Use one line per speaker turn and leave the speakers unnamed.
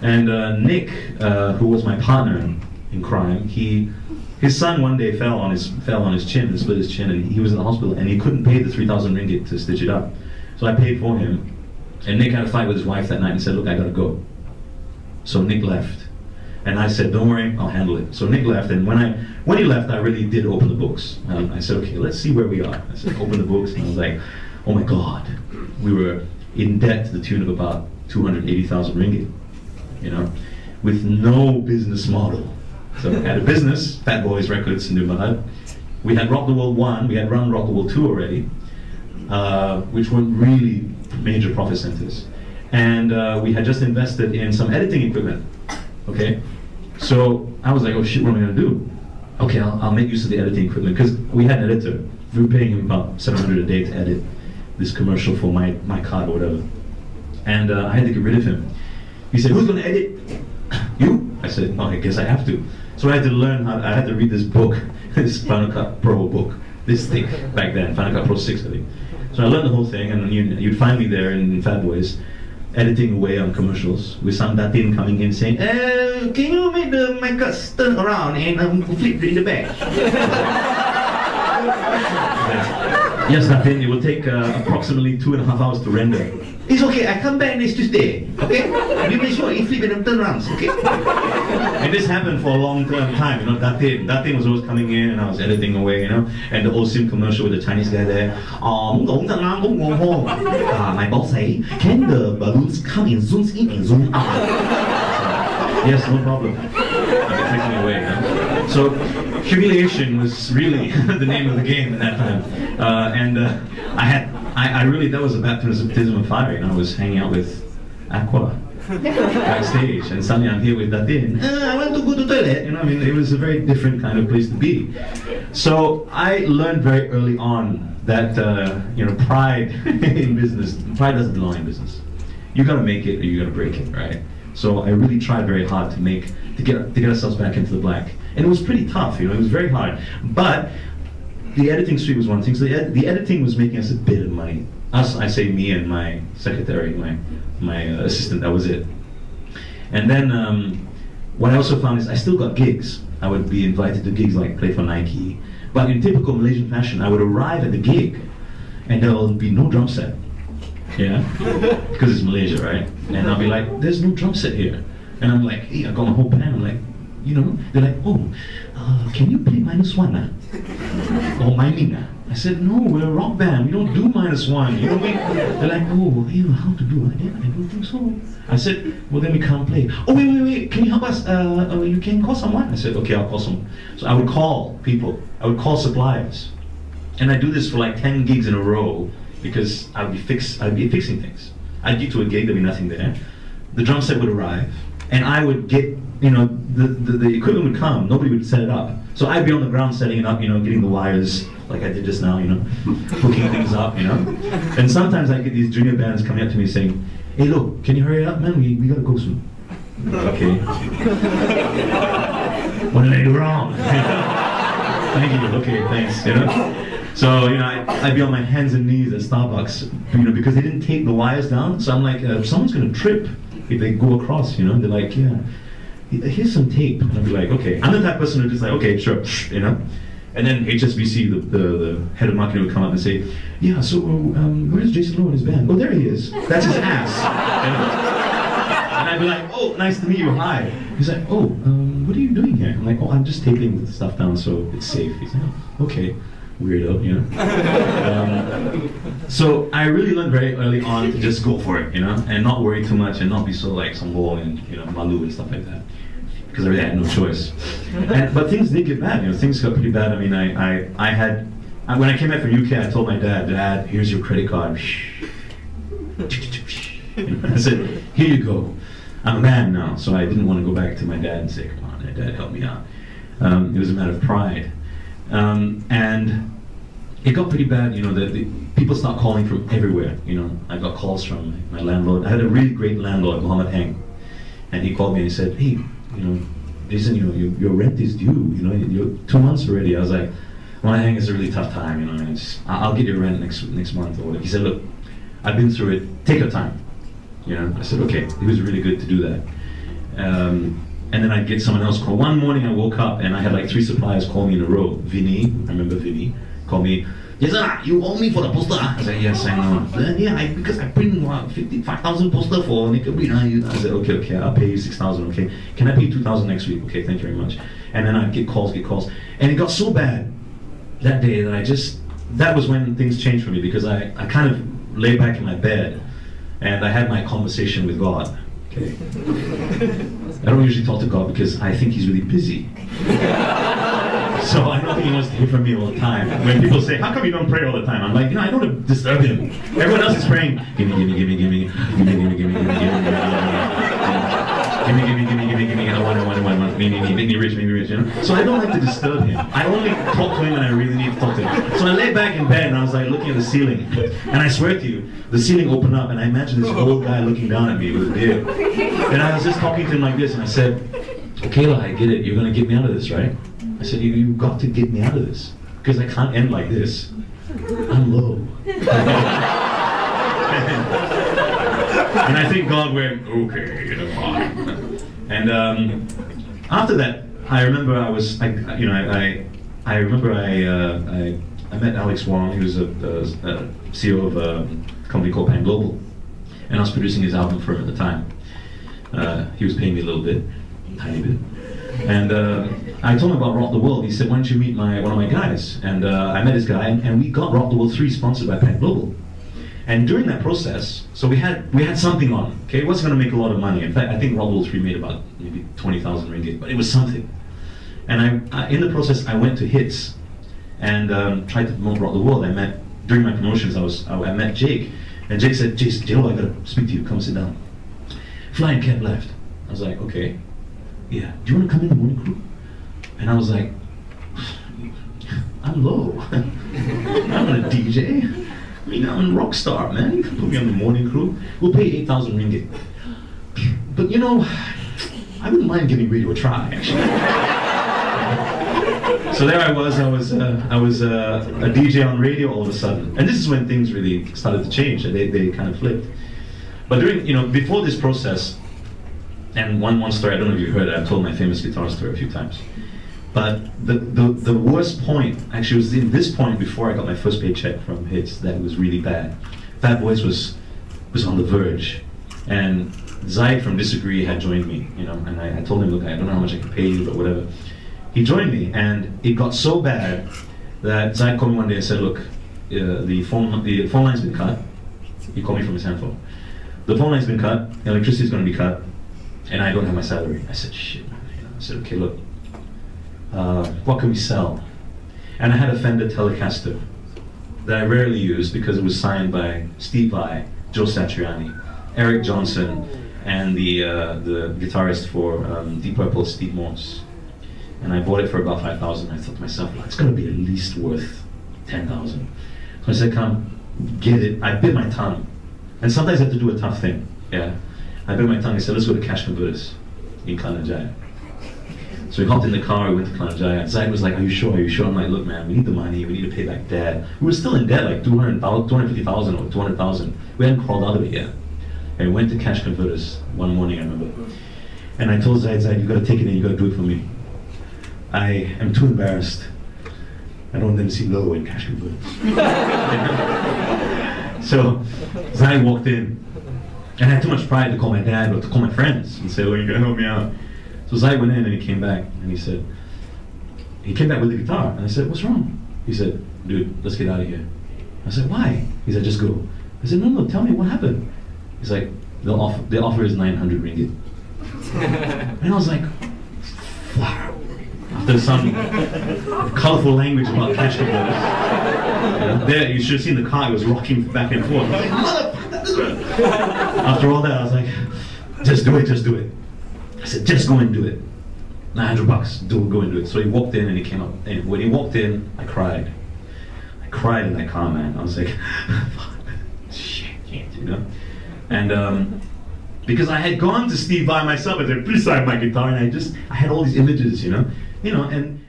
And Nick, who was my partner in crime, his son one day fell on his chin and split his chin, and he was in the hospital, and he couldn't pay the 3,000 ringgit to stitch it up. So I paid for him, and Nick had a fight with his wife that night and said, look, I gotta go. So Nick left, and I said, don't worry, I'll handle it. So Nick left, and when he left, I really did open the books. I said, okay, let's see where we are. I said, open the books, and I was like, oh my God, we were in debt to the tune of about 280,000 ringgit, you know, with no business model. So I had a business, Fat Boys Records in Dubai. We had Rock the World 1, we had run Rock the World 2 already, which were really major profit centers. And we had just invested in some editing equipment, okay? So I was like, oh shit, what am I gonna do? Okay, I'll make use of the editing equipment, because we had an editor. We were paying him about 700 a day to edit this commercial for my card or whatever. And I had to get rid of him. He said, who's gonna edit? You? I said, oh, I guess I have to. So I had to learn I had to read this book, this Final Cut Pro book, this thick back then, Final Cut Pro 6 I think. So I learned the whole thing, and you'd find me there in Fat Boys, editing away on commercials, with some datin coming in saying, can you make the mic turn around and flip in the back? Yes, datin, it will take approximately 2.5 hours to render. It's okay, I come back next Tuesday, okay? We make sure you flip and turn around, okay? And this happened for a long time, you know, datin was always coming in, and I was editing away, you know, and the YCM commercial with the Chinese guy there, my boss say, can the balloons come in zooms in and zoom out? Yes, no problem. I'll take me away, you know? So, humiliation was really the name of the game at that time. I really, that was a baptism of fire, and I was hanging out with Aqua backstage, and suddenly I'm here with Datin. I want to go to the toilet, you know, I mean, it was a very different kind of place to be. So I learned very early on that, you know, pride in business, pride doesn't belong in business. You gotta make it or you gotta break it, right? So I really tried very hard to get ourselves back into the black. And it was pretty tough, you know, it was very hard. But the editing suite was one thing. So the editing was making us a bit of money. Us, I say me and my secretary, my assistant, that was it. And then what I also found is I still got gigs. I would be invited to gigs like play for Nike. But in typical Malaysian fashion, I would arrive at the gig and there will be no drum set. Yeah? Because it's Malaysia, right? And I'll be like, there's no drum set here. And I'm like, hey, I got my whole band. I'm like, you know, they're like, oh, can you play -1? Or miming? I said, no, we're a rock band. We don't do -1. You know, they're like, oh, how to do it? I don't think so. I said, well, then we can't play. Oh, wait, can you help us? You can call someone? I said, okay, I'll call someone. So I would call people. I would call suppliers. And I do this for like 10 gigs in a row because I'd be fixing things. I'd get to a gig, there'd be nothing there. The drum set would arrive, and I would get, you know, the equipment would come, nobody would set it up. So I'd be on the ground setting it up, you know, getting the wires, like I did just now, you know, hooking things up, you know. And sometimes I get these junior bands coming up to me saying, hey, look, can you hurry up, man? We gotta go soon. Okay. What did I do wrong? Thank you, okay, thanks, you know. So, you know, I'd be on my hands and knees at Starbucks, you know, because they didn't take the wires down. So I'm like, someone's gonna trip if they go across, you know. And they're like, yeah, here's some tape. And I'd be like, okay. I'm the type of person who's just like, okay, sure, you know. And then HSBC, the head of marketing would come up and say, yeah, so where's Jason Lowe and his band? Oh, there he is. That's his ass. You know? And I'd be like, oh, nice to meet you, hi. He's like, oh, what are you doing here? I'm like, oh, I'm just taping the stuff down so it's safe. He's like, oh, okay. Weirdo, you know. So I really learned very early on to just go for it, you know, and not worry too much and not be so like sambol and, you know, malu and stuff like that, because I really had no choice. But things did get bad, you know. Things got pretty bad. I mean, when I came back from UK, I told my dad, Dad, here's your credit card. I said, here you go. I'm a man now, so I didn't want to go back to my dad and say, come on, Dad, help me out. It was a matter of pride. And it got pretty bad, you know, the people start calling from everywhere, you know. I got calls from my landlord. I had a really great landlord, Muhammad Heng, and he called me and he said, hey, you know, Jason, you know, your rent is due, you know, you're 2 months already. I was like, Muhammad Heng, is a really tough time, you know, and I'll get your rent next month or whatever. He said, look, I've been through it, take your time, you know. I said, okay. He was really good to do that. and then I'd get someone else call. One morning I woke up and I had like 3 suppliers call me in a row. Vinny, I remember Vinny, called me, Jason, you owe me for the poster. I said, yes, I know. Then, yeah, because I print 55,000 poster for Naked Breed. I said, okay, I'll pay you 6,000, okay. Can I pay you 2,000 next week? Okay, thank you very much. And then I'd get calls. And it got so bad that day that that was when things changed for me, because I kind of lay back in my bed and I had my conversation with God. Okay. I don't usually talk to God because I think He's really busy. So I don't think He wants to hear from me all the time. When people say, how come you don't pray all the time? I'm like, I don't want to disturb Him. Everyone else is praying, gimme, I want, make me rich, you know? So I don't like to disturb Him. I only talk to Him when I really need to talk to Him. So I lay back in bed and I was like looking at the ceiling. And I swear to you, the ceiling opened up and I imagined this old guy looking down at me with a beard. And I was just talking to him like this and I said, Kayla, I get it, you're gonna get me out of this, right? I said, you've got to get me out of this. Because I can't end like this. I'm low. And I think God went, okay, fine. And after that, I remember I met Alex Wong. He was a CEO of a company called Pan Global, and I was producing his album for him at the time. He was paying me a little bit, tiny bit, and I told him about Rock the World. He said, "Why don't you meet one of my guys?" And I met this guy, and we got Rock the World 3 sponsored by Pan Global. And during that process, so we had something on. Okay, it wasn't going to make a lot of money. In fact, I think Rock the World 3 made about maybe 20,000 ringgit, but it was something. And in the process, I went to Hits and tried to promote Rock the World. During my promotions, I met Jake, and Jake said, "J-Lo, I gotta speak to you. Come sit down." Flying cab left. I was like, okay, yeah. Do you want to come in the morning crew? And I was like, I'm low. I'm not a DJ. I mean, I'm a rockstar, man. You can put me on the morning crew. We'll pay 8,000 ringgit. But you know, I wouldn't mind giving radio a try, actually. So there I was a DJ on radio all of a sudden. And this is when things really started to change. They kind of flipped. But before this process, and one story, I don't know if you heard it, I've told my famous guitar story a few times. But the worst point, actually, was in this point before I got my first paycheck from Hits that it was really bad. Fat Boys was on the verge. And Zaid from Disagree had joined me, and I told him, look, I don't know how much I can pay you, but whatever. He joined me, and it got so bad that Zaid called me one day and said, look, the phone line's been cut. He called me from his handphone. The phone line's been cut, electricity's going to be cut, and I don't have my salary. I said, shit, man. I said, okay, look, what can we sell? And I had a Fender Telecaster that I rarely use because it was signed by Steve Vai, Joe Satriani, Eric Johnson, and the guitarist for Deep Purple, Steve Morse. And I bought it for about 5,000. I thought to myself, well, it's going to be at least worth 10,000. So I said, come, get it. I bit my tongue. And sometimes I have to do a tough thing. Yeah. I bit my tongue. I said, let's go to Cash Converters in Klanajaya. So we hopped in the car, we went to Klanajaya. Zaid was like, are you sure? Are you sure? I'm like, look, man, we need the money. We need to pay back Dad. We were still in debt, like 250,000 or 200,000. We hadn't crawled out of it yet. And we went to Cash Converters one morning, I remember. And I told Zaid, you got to take it in, you got to do it for me. I am too embarrassed. I don't want them to see low in Cash Converters. So Zaid walked in, and I had too much pride to call my dad or to call my friends and say, oh, you're going to help me out. So Zaid went in and he came back, and he came back with the guitar. And I said, what's wrong? He said, dude, let's get out of here. I said, why? He said, just go. I said, no, tell me what happened. He's like, the offer is 900 ringgit. And I was like, wow. After some colorful language about Cash Converters. There, you should have seen the car, it was rocking back and forth. I was like, after all that, I was like, just do it. I said, just go and do it. 900 bucks, go and do it. So he walked in and he came up, and when he walked in, I cried. I cried in that car, man. I was like, fuck, shit, And because I had gone to Steve Vai myself and said, please sign my guitar, and I had all these images, and